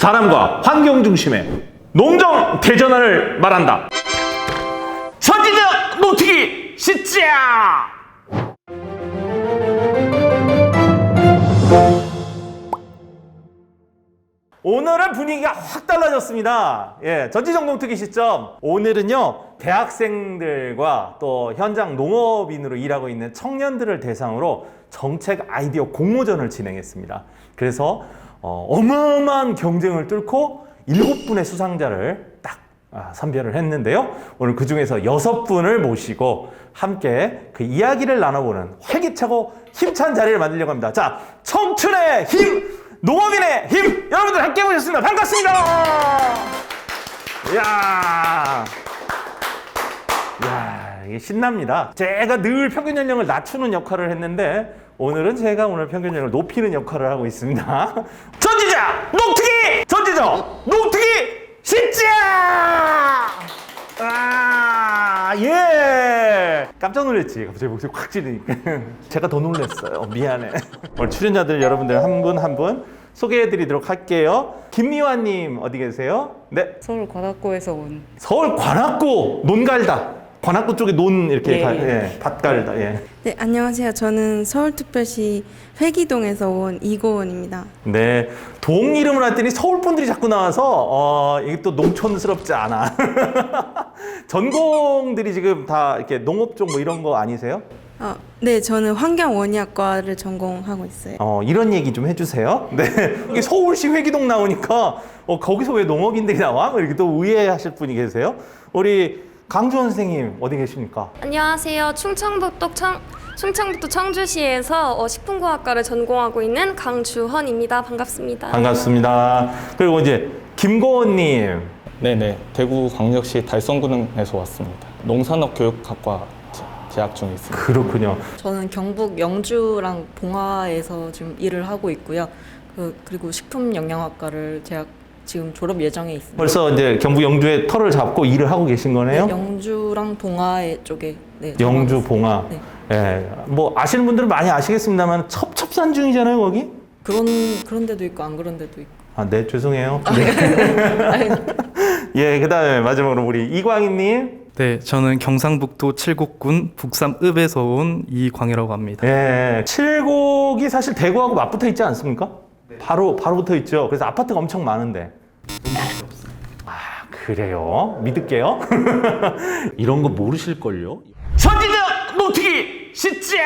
사람과 환경 중심의 농정 대전환을 말한다. 선지적 노트기 시작! 오늘은 분위기가 확 달라졌습니다. 예, 전지적 농특기 시점. 오늘은요, 대학생들과 또 현장 농업인으로 일하고 있는 청년들을 대상으로 정책 아이디어 공모전을 진행했습니다. 그래서 어마어마한 경쟁을 뚫고 7분의 수상자를 딱 선별을 했는데요. 오늘 그 중에서 6분을 모시고 함께 그 이야기를 나눠보는 활기차고 힘찬 자리를 만들려고 합니다. 자, 청춘의 힘! 농업인의 힘! 여러분들 함께 해보셨습니다. 반갑습니다! 이야, 이게 신납니다. 제가 늘 평균 연령을 낮추는 역할을 했는데 오늘은 제가 오늘 평균 연령을 높이는 역할을 하고 있습니다. 전지적 농특기! 전지적 농특기 시작! 예! 깜짝 놀랐지. 갑자기 목소리 확 지르니까. 제가 더 놀랐어요. 미안해. 오늘 출연자들 여러분들 한 분 한 분 소개해드리도록 할게요. 김미화님 어디 계세요? 네. 서울 관악구에서 온. 서울 관악구 논갈다. 관악구 쪽에 논 이렇게 밭 갈다. 예. 네, 안녕하세요. 저는 서울특별시 회기동에서 온 이고은입니다. 네, 동 이름을 했더니 서울 분들이 자꾸 나와서 이게 또 농촌스럽지 않아. 전공들이 지금 다 이렇게 농업 쪽 뭐 이런 거 아니세요? 네, 저는 환경원예학과를 전공하고 있어요. 이런 얘기 좀 해주세요. 네, 여기 서울시 회기동 나오니까 거기서 왜 농업인들이 나와? 이렇게 또 의아해하실 분이 계세요. 우리 강주원 선생님 어디 계십니까? 안녕하세요. 충청북도 청주시에서 식품공학과를 전공하고 있는 강주헌입니다. 반갑습니다. 반갑습니다. 그리고 이제 김고은님. 네네, 대구광역시 달성군에서 왔습니다. 농산업교육학과 재학 중에 있습니다. 그렇군요. 저는 경북 영주랑 봉화에서 지금 일을 하고 있고요. 그리고 식품영양학과를 지금 졸업 예정에 있습니다. 벌써 이제 경북 영주에 터를 잡고 일을 하고 계신 거네요? 네, 영주랑 봉화 쪽에. 네, 영주, 봉화. 네. 예, 뭐 아시는 분들은 많이 아시겠습니다만 첩첩산중이잖아요, 거기? 그런 데도 있고 안 그런 데도 있고. 네, 죄송해요. 네. 예, 그다음에 마지막으로 우리 이광희님. 네, 저는 경상북도 칠곡군 북삼읍에서 온 이광희라고 합니다. 예, 칠곡이 사실 대구하고 맞붙어 있지 않습니까? 네. 바로 붙어 있죠. 그래서 아파트가 엄청 많은데. 그래요? 믿을게요. 이런 거 모르실걸요? 선지적 노트기 시작!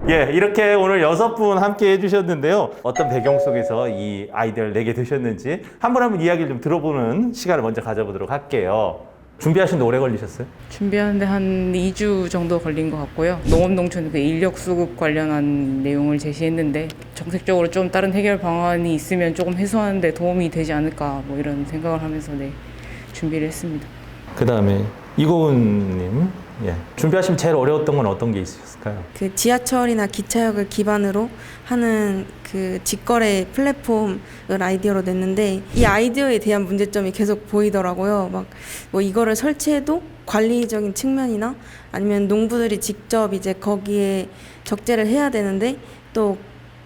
예, 이렇게 오늘 6분 함께 해주셨는데요. 어떤 배경 속에서 이 아이디어를 내게 되셨는지 한 분 이야기를 좀 들어보는 시간을 먼저 가져보도록 할게요. 준비하시는데 오래 걸리셨어요? 준비하는데 한 2주 정도 걸린 것 같고요. 농업농촌 그 인력 수급 관련한 내용을 제시했는데 정책적으로 좀 다른 해결 방안이 있으면 조금 해소하는 데 도움이 되지 않을까 뭐 이런 생각을 하면서 준비를 했습니다. 그 다음에 이고은님, 준비하시면 제일 어려웠던 건 어떤 게 있으셨을까요? 그 지하철이나 기차역을 기반으로 하는 그 직거래 플랫폼을 아이디어로 냈는데 이 아이디어에 대한 문제점이 계속 보이더라고요. 막 뭐 이거를 설치해도 관리적인 측면이나 아니면 농부들이 직접 이제 거기에 적재를 해야 되는데 또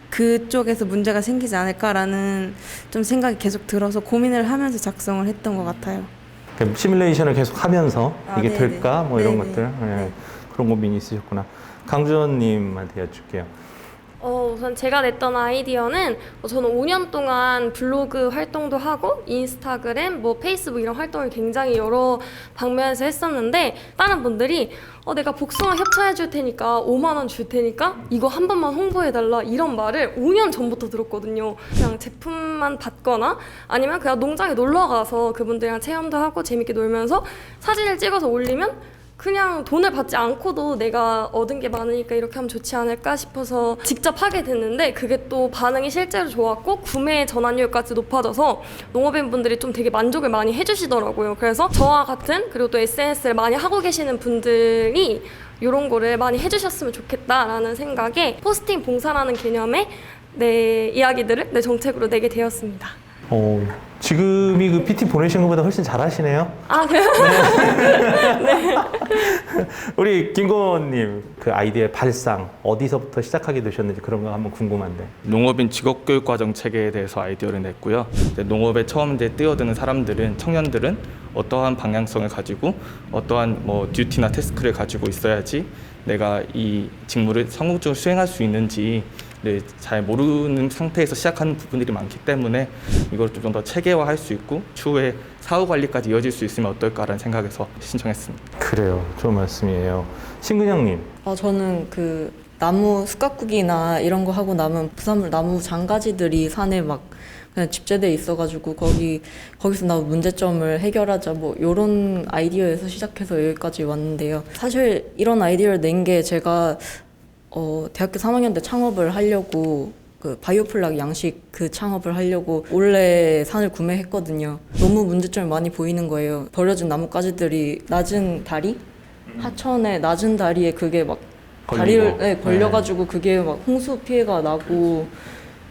그쪽에서 문제가 생기지 않을까라는 좀 생각이 계속 들어서 고민을 하면서 작성을 했던 것 같아요. 시뮬레이션을 계속 하면서 이게 네네. 될까? 뭐 이런 네네. 것들. 네. 그런 고민이 있으셨구나. 강주원님한테 여쭐게요. 우선 제가 냈던 아이디어는 저는 5년 동안 블로그 활동도 하고 인스타그램, 페이스북 이런 활동을 굉장히 여러 방면에서 했었는데 다른 분들이 내가 복숭아 협찬해 줄 테니까 5만 원 줄 테니까 이거 한 번만 홍보해 달라 이런 말을 5년 전부터 들었거든요. 그냥 제품만 받거나 아니면 그냥 농장에 놀러 가서 그분들이랑 체험도 하고 재밌게 놀면서 사진을 찍어서 올리면 그냥 돈을 받지 않고도 내가 얻은 게 많으니까 이렇게 하면 좋지 않을까 싶어서 직접 하게 됐는데 그게 또 반응이 실제로 좋았고 구매 전환율까지 높아져서 농업인분들이 좀 되게 만족을 많이 해주시더라고요. 그래서 저와 같은 그리고 또 SNS를 많이 하고 계시는 분들이 이런 거를 많이 해주셨으면 좋겠다라는 생각에 포스팅 봉사라는 개념의 내 이야기들을 내 정책으로 내게 되었습니다. 지금이 그 PT 보내신 것보다 훨씬 잘하시네요. 아, 그래요? 우리 김고은님 그 아이디어의 발상 어디서부터 시작하게 되셨는지 그런 거 한번 궁금한데. 농업인 직업교육과정 체계에 대해서 아이디어를 냈고요. 이제 농업에 처음 이제 뛰어드는 사람들은 청년들은 어떠한 방향성을 가지고 어떠한 뭐 듀티나 태스크를 가지고 있어야지 내가 이 직무를 성공적으로 수행할 수 있는지 잘 모르는 상태에서 시작하는 부분들이 많기 때문에 이걸 좀 더 체계화할 수 있고 추후에 사후 관리까지 이어질 수 있으면 어떨까라는 생각에서 신청했습니다. 그래요. 좋은 말씀이에요. 신근영님. 저는 그 나무 숟가꾸기나 이런 거 하고 남은 부산물 나무 장가지들이 산에 막 그냥 집재돼 있어가지고 거기서 나온 문제점을 해결하자 뭐 이런 아이디어에서 시작해서 여기까지 왔는데요. 사실 이런 아이디어를 낸 게 제가 대학교 3학년 때 창업을 하려고 그 바이오플락 양식 그 창업을 하려고 원래 산을 구매했거든요. 너무 문제점이 많이 보이는 거예요. 버려진 나뭇가지들이 낮은 다리? 하천의 낮은 다리에 그게 막 다리를 걸려가지고 그게 막 홍수 피해가 나고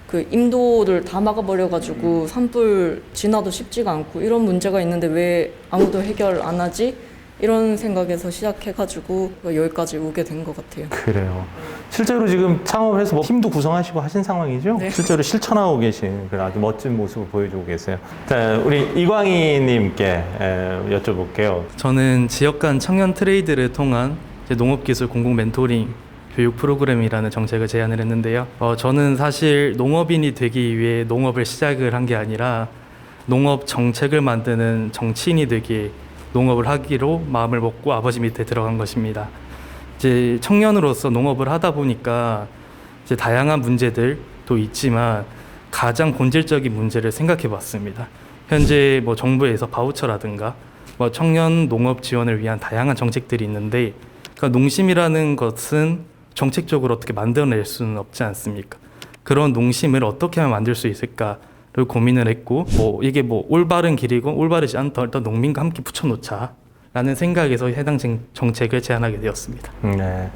그 임도를 다 막아버려가지고 산불 진화도 쉽지가 않고 이런 문제가 있는데 왜 아무도 해결 안 하지? 이런 생각에서 시작해가지고 여기까지 오게 된 것 같아요. 그래요. 실제로 지금 창업해서 뭐 팀도 구성하시고 하신 상황이죠? 네. 실제로 실천하고 계신 그런 아주 멋진 모습을 보여주고 계세요. 자, 우리 이광희님께 여쭤볼게요. 저는 지역 간 청년 트레이드를 통한 이제 농업기술 공공 멘토링 교육 프로그램이라는 정책을 제안을 했는데요. 저는 사실 농업인이 되기 위해 농업을 시작을 한 게 아니라 농업 정책을 만드는 정치인이 되기 농업을 하기로 마음을 먹고 아버지 밑에 들어간 것입니다. 이제 청년으로서 농업을 하다 보니까 이제 다양한 문제들도 있지만 가장 본질적인 문제를 생각해 봤습니다. 현재 뭐 정부에서 바우처라든가 뭐 청년 농업 지원을 위한 다양한 정책들이 있는데 그러니까 농심이라는 것은 정책적으로 어떻게 만들어낼 수는 없지 않습니까? 그런 농심을 어떻게 하면 만들 수 있을까? 를 고민을 했고 뭐 이게 뭐 올바른 길이고 올바르지 않다 일단 농민과 함께 붙여놓자라는 생각에서 해당 정책을 제안하게 되었습니다. 네,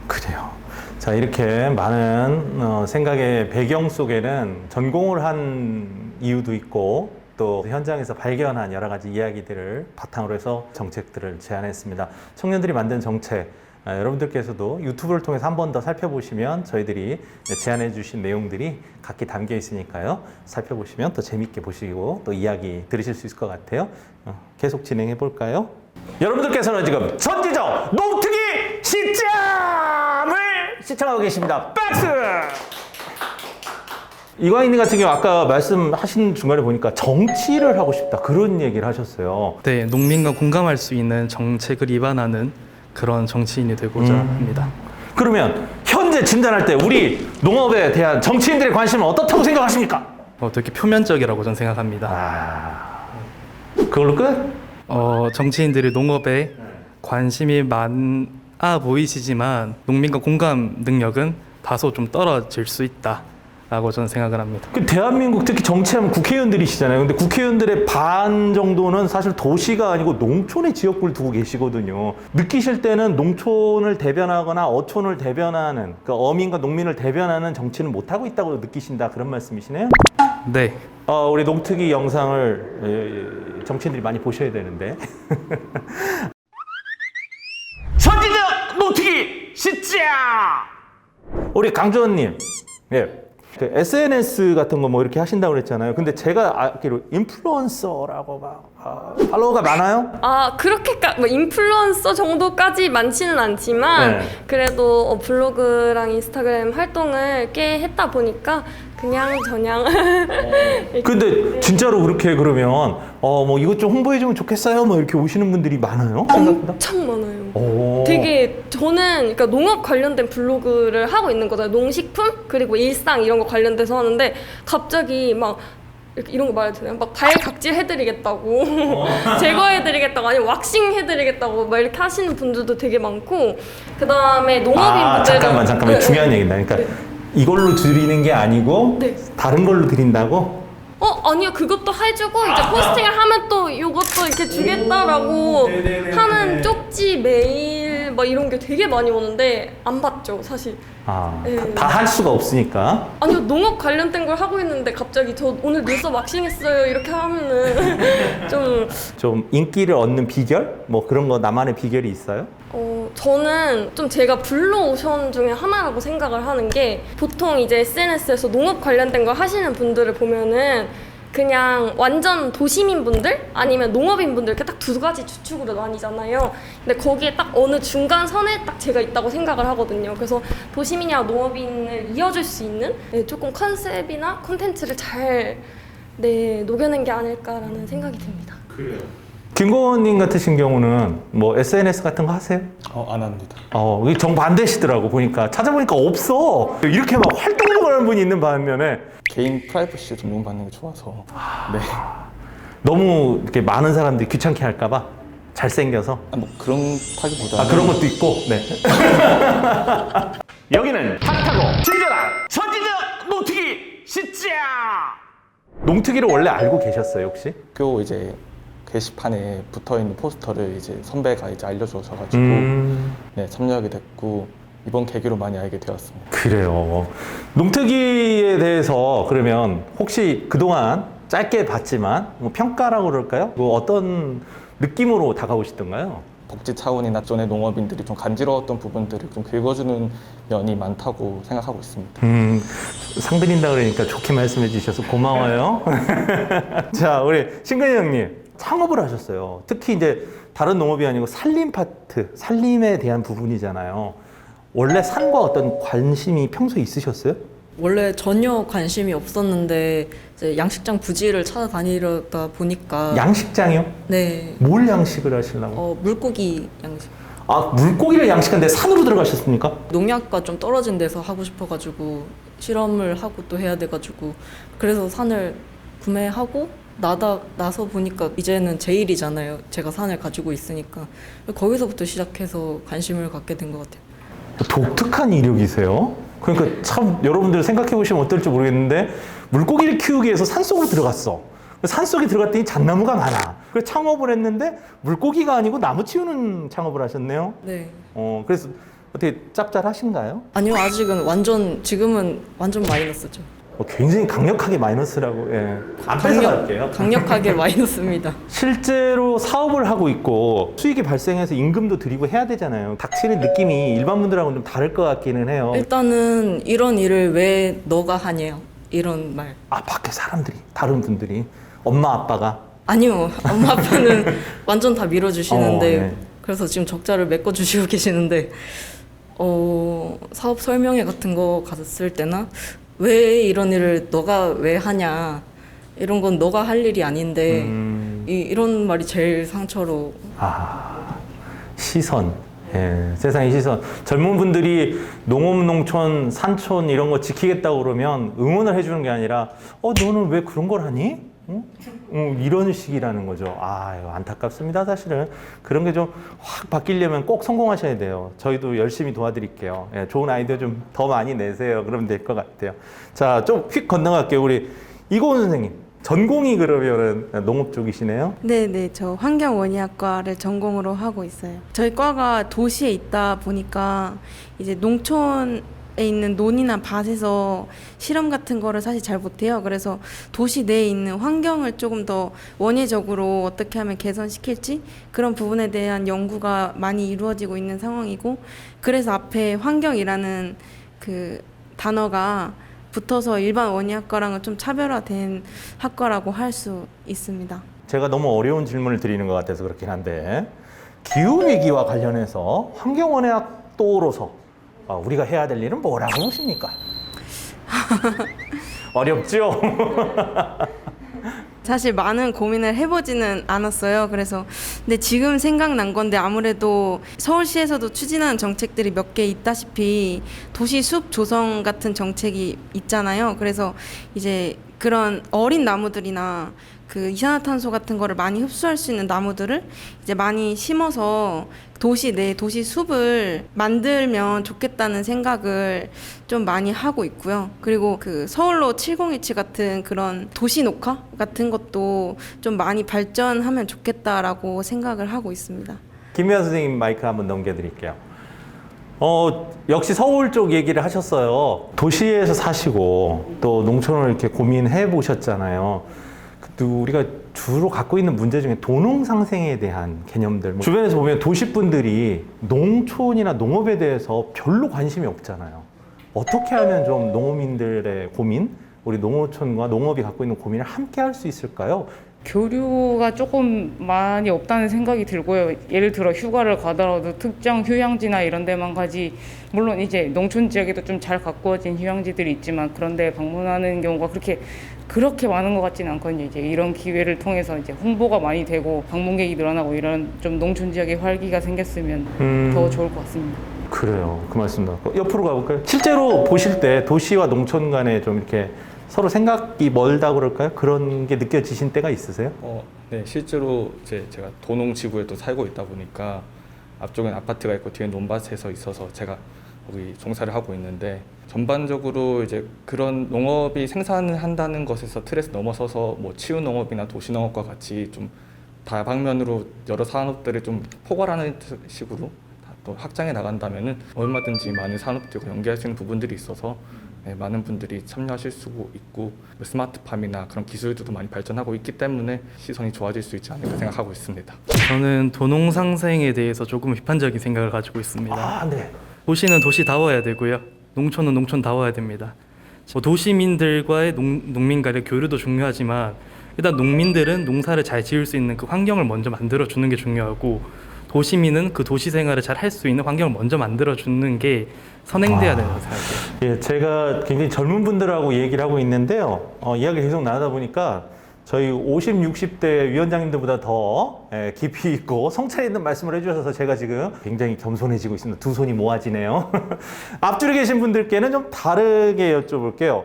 그래요. 자, 이렇게 많은 생각의 배경 속에는 전공을 한 이유도 있고 또 현장에서 발견한 여러 가지 이야기들을 바탕으로 해서 정책들을 제안했습니다. 청년들이 만든 정책 여러분들께서도 유튜브를 통해서 한 번 더 살펴보시면 저희들이 제안해 주신 내용들이 각기 담겨 있으니까요. 살펴보시면 더 재밌게 보시고 또 이야기 들으실 수 있을 것 같아요. 계속 진행해 볼까요? 여러분들께서는 지금 전지적 농특이 시점을 시청하고 계십니다. 박수! 이광희님 같은 경우 아까 말씀하신 중간에 보니까 정치를 하고 싶다 그런 얘기를 하셨어요. 네, 농민과 공감할 수 있는 정책을 입안하는 그런 정치인이 되고자 합니다. 그러면 현재 진단할 때 우리 농업에 대한 정치인들의 관심은 어떻다고 생각하십니까? 되게 표면적이라고 저는 생각합니다. 그걸로 끝? 정치인들이 농업에 관심이 많아 보이시지만 농민과 공감 능력은 다소 좀 떨어질 수 있다라고 저는 생각을 합니다. 그 대한민국 특히 정치하면 국회의원들이시잖아요. 근데 국회의원들의 반 정도는 사실 도시가 아니고 농촌의 지역구를 두고 계시거든요. 느끼실 때는 농촌을 대변하거나 어촌을 대변하는 그 어민과 농민을 대변하는 정치는 못하고 있다고 느끼신다 그런 말씀이시네요? 네. 우리 농특위 영상을 정치인들이 많이 보셔야 되는데 전지적 농특위 시작! 우리 강주원님, 그 SNS 같은 거 뭐 이렇게 하신다고 그랬잖아요. 근데 제가 알기로 인플루언서라고 막 팔로워가 많아요? 뭐 인플루언서 정도까지 많지는 않지만 네. 그래도 블로그랑 인스타그램 활동을 꽤 했다 보니까 그냥 저냥 근데 진짜로 그렇게 그러면 뭐 이것 좀 홍보해주면 좋겠어요? 뭐 이렇게 오시는 분들이 많아요? 생각보다? 엄청 많아요. 오. 되게 저는 그러니까 농업 관련된 블로그를 하고 있는 거잖아요. 농식품 그리고 일상 이런 거 관련돼서 하는데 갑자기 막 이렇게 이런 거 말해도 되나요? 막 발 각질 해드리겠다고 제거해드리겠다고 아니면 왁싱 해드리겠다고 막 이렇게 하시는 분들도 되게 많고 그 다음에 농업인 분들은 잠깐만 네, 중요한 얘기다. 그러니까 네. 이걸로 드리는 게 아니고 네. 다른 걸로 드린다고? 아니요 그것도 해주고 이제 포스팅을 하면 또 이것도 이렇게 주겠다라고 하는 쪽지 메일 막 이런 게 되게 많이 오는데 안 받죠. 어렵죠, 사실. 네. 다 할 수가 없으니까. 아니요, 농업 관련된 걸 하고 있는데 갑자기 저 오늘 눈썹 왁싱했어요 이렇게 하면은 좀 인기를 얻는 비결? 뭐 그런 거 나만의 비결이 있어요? 저는 좀 제가 블루오션 중에 하나라고 생각을 하는 게 보통 이제 SNS에서 농업 관련된 걸 하시는 분들을 보면은 그냥 완전 도시민 분들 아니면 농업인 분들 이렇게 딱 두 가지 주축으로 나뉘잖아요. 근데 거기에 딱 어느 중간 선에 딱 제가 있다고 생각을 하거든요. 그래서 도시민이랑 농업인을 이어줄 수 있는 조금 컨셉이나 콘텐츠를 잘 녹여낸 게 아닐까라는 생각이 듭니다. 그래요. 김고은님 같으신 경우는 뭐 SNS 같은 거 하세요? 안 합니다. 이게 정반대시더라고 보니까 찾아보니까 없어. 이렇게 막 활동을 하는 분이 있는 반면에 개인 프라이버시 존중받는 게 좋아서. 네. 너무 이렇게 많은 사람들이 귀찮게 할까봐 잘생겨서. 뭐 그런 타기보다는 그런 것도 있고. 네. 여기는 핫하고 친절한 선진적 농특이 시장. 농특이를 원래 알고 계셨어요 혹시? 학교 이제 게시판에 붙어 있는 포스터를 이제 선배가 이제 알려주셔가지고 네, 참여하게 됐고 이번 계기로 많이 알게 되었습니다. 그래요. 농특이에 대해서 그러면 혹시 그동안 짧게 봤지만 뭐 평가라고 그럴까요? 뭐 어떤 느낌으로 다가오시던가요? 복지 차원이나 전에 농업인들이 좀 간지러웠던 부분들을 좀 긁어주는 면이 많다고 생각하고 있습니다. 상 드린다 그러니까 좋게 말씀해 주셔서 고마워요. 자, 우리 신근희 형님 창업을 하셨어요. 특히 이제 다른 농업이 아니고 산림 파트, 산림에 대한 부분이잖아요. 원래 산과 어떤 관심이 평소에 있으셨어요? 원래 전혀 관심이 없었는데 이제 양식장 부지를 찾아다니려다 보니까 양식장이요? 네. 뭘 양식을 하시려고? 물고기 양식. 물고기를 양식하는데 산으로 들어가셨습니까? 농약과 좀 떨어진 데서 하고 싶어가지고 실험을 하고 또 해야 돼가지고 그래서 산을 구매하고 나서 보니까 이제는 제 일이잖아요. 제가 산을 가지고 있으니까 거기서부터 시작해서 관심을 갖게 된 것 같아요. 독특한 이력이세요. 그러니까 참 여러분들 생각해 보시면 어떨지 모르겠는데 물고기를 키우기 위해서 산속으로 들어갔어. 산속에 들어갔더니 잣나무가 많아. 그래서 창업을 했는데 물고기가 아니고 나무 치우는 창업을 하셨네요. 네. 그래서 어떻게 짭짤하신가요? 아니요, 지금은 완전 마이너스죠. 굉장히 강력하게 마이너스라고. 예. 안 뺏어갈게요. 강력하게 마이너스입니다. 실제로 사업을 하고 있고 수익이 발생해서 임금도 드리고 해야 되잖아요. 닥치는 느낌이 일반 분들하고는 좀 다를 것 같기는 해요. 일단은 이런 일을 왜 너가 하냐 이런 말. 밖에 사람들이, 다른 분들이, 엄마 아빠가. 아니요, 엄마 아빠는 완전 다 밀어주시는데 네. 그래서 지금 적자를 메꿔주시고 계시는데 사업 설명회 같은 거 갔을 때나 왜 이런 일을 너가 왜 하냐 이런 건 너가 할 일이 아닌데 이런 말이 제일 상처로. 시선. 예, 세상의 시선. 젊은 분들이 농업, 농촌, 산촌 이런 거 지키겠다고 그러면 응원을 해주는 게 아니라 너는 왜 그런 걸 하니? 이런 식이라는 거죠. 이거 안타깝습니다. 사실은 그런 게 좀 확 바뀌려면 꼭 성공하셔야 돼요. 저희도 열심히 도와드릴게요. 예, 좋은 아이디어 좀 더 많이 내세요. 그러면 될 것 같아요. 자, 좀 휙 건너갈게요. 우리 이고은 선생님. 전공이 그러면은 농업 쪽이시네요? 네, 저 환경원예학과를 전공으로 하고 있어요. 저희 과가 도시에 있다 보니까 이제 농촌에 있는 논이나 밭에서 실험 같은 거를 사실 잘 못해요. 그래서 도시 내에 있는 환경을 조금 더 원예적으로 어떻게 하면 개선시킬지 그런 부분에 대한 연구가 많이 이루어지고 있는 상황이고, 그래서 앞에 환경이라는 그 단어가 붙어서 일반 원예학과랑은 좀 차별화된 학과라고 할 수 있습니다. 제가 너무 어려운 질문을 드리는 것 같아서 그렇긴 한데, 기후위기와 관련해서 환경원예학도로서 우리가 해야 될 일은 뭐라고 보십니까? 어렵죠? 사실 많은 고민을 해보지는 않았어요. 근데 지금 생각난 건데, 아무래도 서울시에서도 추진하는 정책들이 몇 개 있다시피 도시 숲 조성 같은 정책이 있잖아요. 그래서 이제 그런 어린 나무들이나 그 이산화탄소 같은 거를 많이 흡수할 수 있는 나무들을 이제 많이 심어서 도시 내 도시 숲을 만들면 좋겠다는 생각을 좀 많이 하고 있고요. 그리고 그 서울로 7017 같은 그런 도시 녹화 같은 것도 좀 많이 발전하면 좋겠다라고 생각을 하고 있습니다. 김미아 선생님 마이크 한번 넘겨드릴게요. 역시 서울 쪽 얘기를 하셨어요. 도시에서 사시고 또 농촌을 이렇게 고민해 보셨잖아요. 또 우리가 주로 갖고 있는 문제 중에 도농상생에 대한 개념들. 주변에서 보면 도시분들이 농촌이나 농업에 대해서 별로 관심이 없잖아요. 어떻게 하면 좀 농어민들의 고민, 우리 농어촌과 농업이 갖고 있는 고민을 함께 할 수 있을까요? 교류가 조금 많이 없다는 생각이 들고요. 예를 들어 휴가를 가더라도 특정 휴양지나 이런 데만 가지, 물론 이제 농촌 지역에도 좀 잘 가꾸어진 휴양지들이 있지만 그런 데 방문하는 경우가 그렇게 많은 것 같지는 않거든요. 이제 이런 기회를 통해서 이제 홍보가 많이 되고 방문객이 늘어나고 이런 좀 농촌 지역에 활기가 생겼으면 더 좋을 것 같습니다. 그래요. 그 말씀 나왔고 옆으로 가볼까요? 실제로 보실 때 도시와 농촌 간에 좀 이렇게 서로 생각이 멀다고 그럴까요? 그런 게 느껴지신 때가 있으세요? 네, 실제로 제가 도농지구에 또 살고 있다 보니까 앞쪽엔 아파트가 있고 뒤엔 논밭에서 있어서 제가 거기 종사를 하고 있는데, 전반적으로 이제 그런 농업이 생산한다는 것에서 틀에서 넘어서서 뭐 치유 농업이나 도시 농업과 같이 좀 다방면으로 여러 산업들을 좀 포괄하는 식으로 또 확장해 나간다면은 얼마든지 많은 산업들과 연계할 수 있는 부분들이 있어서 많은 분들이 참여하실 수 있고, 스마트팜이나 그런 기술들도 많이 발전하고 있기 때문에 시선이 좋아질 수 있지 않을까 생각하고 있습니다. 저는 도농상생에 대해서 조금 비판적인 생각을 가지고 있습니다. 네. 도시는 도시다워야 되고요. 농촌은 농촌다워야 됩니다. 도시민들과의 농민 간의 교류도 중요하지만 일단 농민들은 농사를 잘 지을 수 있는 그 환경을 먼저 만들어주는 게 중요하고, 도시민은 그 도시 생활을 잘 할 수 있는 환경을 먼저 만들어주는 게 선행돼야 된다고 생각해요. 예, 제가 굉장히 젊은 분들하고 얘기를 하고 있는데요. 이야기 계속 나누다 보니까 저희 50, 60대 위원장님들보다 더 깊이 있고 성찰 있는 말씀을 해주셔서 제가 지금 굉장히 겸손해지고 있습니다. 두 손이 모아지네요. 앞줄에 계신 분들께는 좀 다르게 여쭤볼게요.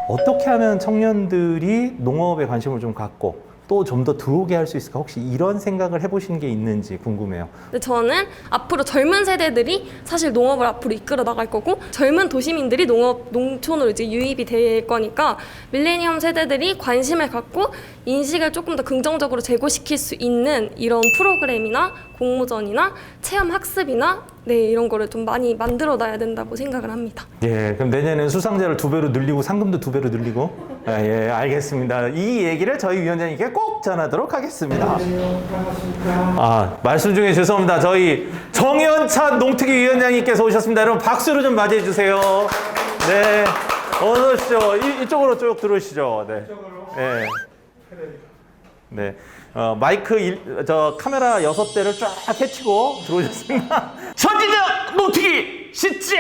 어떻게 하면 청년들이 농업에 관심을 좀 갖고 또 좀 더 들어오게 할 수 있을까? 혹시 이런 생각을 해보신 게 있는지 궁금해요. 근데 저는 앞으로 젊은 세대들이 사실 농업을 앞으로 이끌어 나갈 거고, 젊은 도시민들이 농촌으로 이제 유입이 될 거니까 밀레니엄 세대들이 관심을 갖고 인식을 조금 더 긍정적으로 제고시킬 수 있는 이런 프로그램이나 공모전이나 체험 학습이나 이런 거를 좀 많이 만들어 놔야 된다고 생각을 합니다. 예, 그럼 내년에는 수상자를 2배로 늘리고 상금도 2배로 늘리고. 예, 알겠습니다. 이 얘기를 저희 위원장님께 꼭 전하도록 하겠습니다. 말씀 중에 죄송합니다. 저희 정현찬 농특위 위원장님께서 오셨습니다. 여러분 박수로 좀 맞이해 주세요. 네, 어서 오시죠. 이쪽으로 쭉 들어오시죠. 네. 네. 네. 카메라 6대를 쫙 해치고 들어오셨습니다. 전진적 농특위 시작!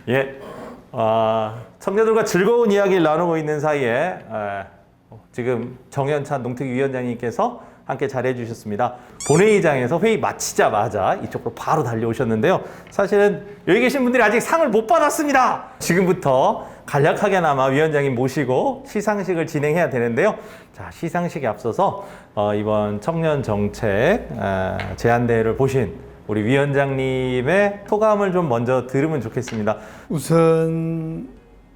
예. 청년들과 즐거운 이야기를 나누고 있는 사이에 지금 정현찬 농특위 위원장님께서 함께 잘해 주셨습니다. 본회의장에서 회의 마치자마자 이쪽으로 바로 달려오셨는데요. 사실은 여기 계신 분들이 아직 상을 못 받았습니다. 지금부터 간략하게나마 위원장님 모시고 시상식을 진행해야 되는데요. 자, 시상식에 앞서서 이번 청년 정책 제안대회를 보신 우리 위원장님의 소감을 좀 먼저 들으면 좋겠습니다. 우선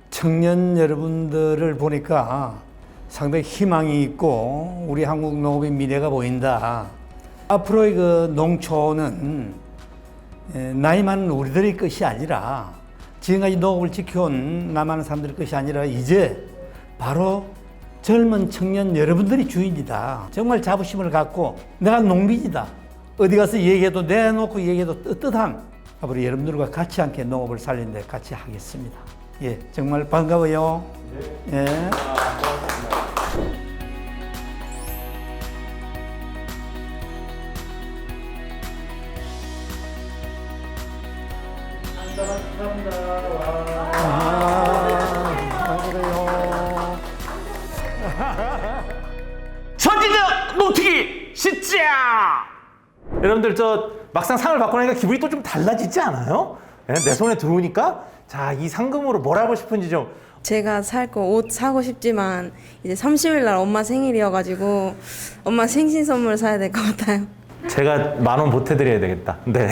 청년 여러분들을 보니까 상당히 희망이 있고 우리 한국 농업의 미래가 보인다. 앞으로의 그 농촌은 나이 많은 우리들의 것이 아니라, 지금까지 농업을 지켜온 나많은 사람들의 것이 아니라 이제 바로 젊은 청년 여러분들이 주인이다. 정말 자부심을 갖고 내가 농민이다. 어디 가서 얘기해도 내놓고 얘기해도 떳떳한, 앞으로 여러분들과 같이 함께 농업을 살리는 데 같이 하겠습니다. 예, 정말 반가워요. 예. 전진적 농특위 시작! 여러분들 막상 상을 받고 나니까 기분이 또 좀 달라지지 않아요? 내 손에 들어오니까 자, 이 상금으로 뭘 하고 싶은지 좀. 제가 살 거 옷 사고 싶지만 이제 30일 날 엄마 생일이어가지고 엄마 생신 선물 사야 될 것 같아요. 제가 10,000원 보태드려야 되겠다. 네.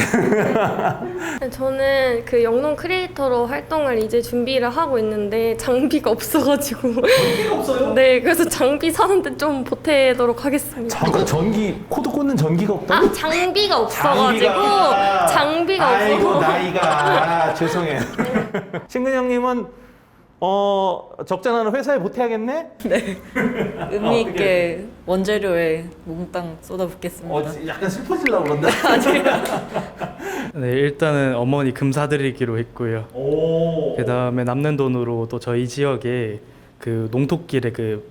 저는 그 영농 크리에이터로 활동을 이제 준비를 하고 있는데 장비가 없어가지고. 장비가 없어요? 네, 그래서 장비 사는데 좀 보태도록 하겠습니다. 잠깐 전기 코드 꽂는 전기가 없다. 아, 장비가 없어가지고. 장비가 아이고 없어서. 나이가 죄송해요. 신근 형님은 적자나는 회사에 보태야겠네. 의미 있게 원재료에 몽땅 쏟아붓겠습니다. 약간 슬퍼지려고 그런다. 네, 일단은 어머니 금 사드리기로 했고요. 오. 그다음에 남는 돈으로 또 저희 지역에 그 농토길에 그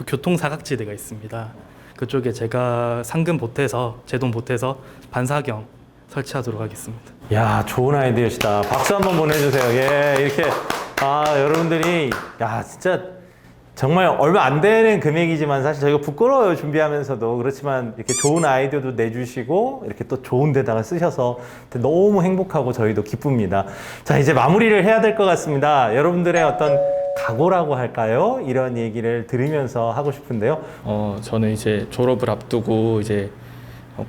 교통 사각지대가 있습니다. 그쪽에 제가 상금 보태서 제 돈 보태서 반사경 설치하도록 하겠습니다. 야, 좋은 아이디어시다. 박수 한번 보내주세요. 예, 이렇게 여러분들이 진짜 정말 얼마 안 되는 금액이지만 사실 저희가 부끄러워요, 준비하면서도. 그렇지만 이렇게 좋은 아이디어도 내주시고 이렇게 또 좋은 데다가 쓰셔서 너무 행복하고 저희도 기쁩니다. 자, 이제 마무리를 해야 될 것 같습니다. 여러분들의 어떤 각오라고 할까요? 이런 얘기를 들으면서 하고 싶은데요. 저는 이제 졸업을 앞두고 이제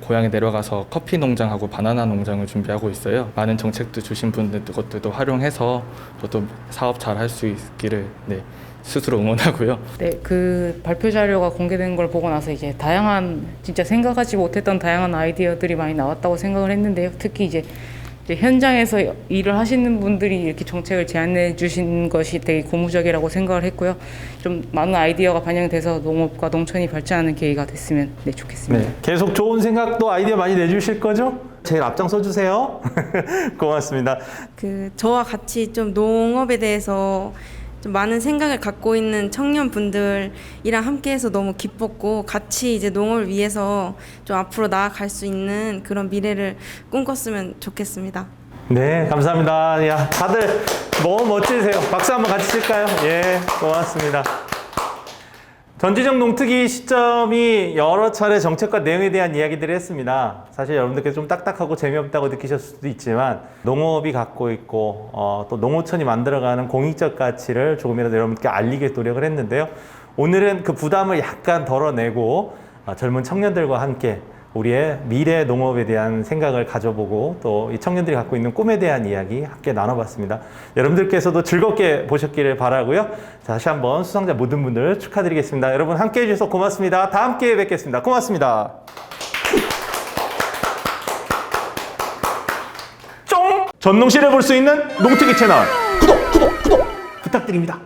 고향에 내려가서 커피 농장하고 바나나 농장을 준비하고 있어요. 많은 정책도 주신 분들 것들도 활용해서 저도 사업 잘 할 수 있기를 스스로 응원하고요. 네, 그 발표 자료가 공개된 걸 보고 나서 이제 다양한 진짜 생각하지 못했던 다양한 아이디어들이 많이 나왔다고 생각을 했는데요. 특히 이제 현장에서 일을 하시는 분들이 이렇게 정책을 제안해 주신 것이 되게 고무적이라고 생각을 했고요. 좀 많은 아이디어가 반영돼서 농업과 농촌이 발전하는 계기가 됐으면 좋겠습니다. 네, 계속 좋은 생각도 아이디어 많이 내주실 거죠? 제일 앞장서 주세요. 고맙습니다. 저와 같이 좀 농업에 대해서 좀 많은 생각을 갖고 있는 청년분들이랑 함께해서 너무 기뻤고, 같이 이제 농업을 위해서 좀 앞으로 나아갈 수 있는 그런 미래를 꿈꿨으면 좋겠습니다. 네, 감사합니다. 야, 다들 너무 멋지세요. 박수 한번 같이 칠까요? 예, 고맙습니다. 전지적 농특위 시점이 여러 차례 정책과 내용에 대한 이야기들을 했습니다. 사실 여러분들께서 좀 딱딱하고 재미없다고 느끼셨을 수도 있지만 농업이 갖고 있고 또 농어촌이 만들어가는 공익적 가치를 조금이라도 여러분께 알리게 노력을 했는데요. 오늘은 그 부담을 약간 덜어내고 젊은 청년들과 함께 우리의 미래 농업에 대한 생각을 가져보고 또 이 청년들이 갖고 있는 꿈에 대한 이야기 함께 나눠봤습니다. 여러분들께서도 즐겁게 보셨기를 바라고요. 다시 한번 수상자 모든 분들 축하드리겠습니다. 여러분 함께 해주셔서 고맙습니다. 다음 기회에 뵙겠습니다. 고맙습니다. 쫑! 전농실에 볼 수 있는 농특위 채널 구독 부탁드립니다.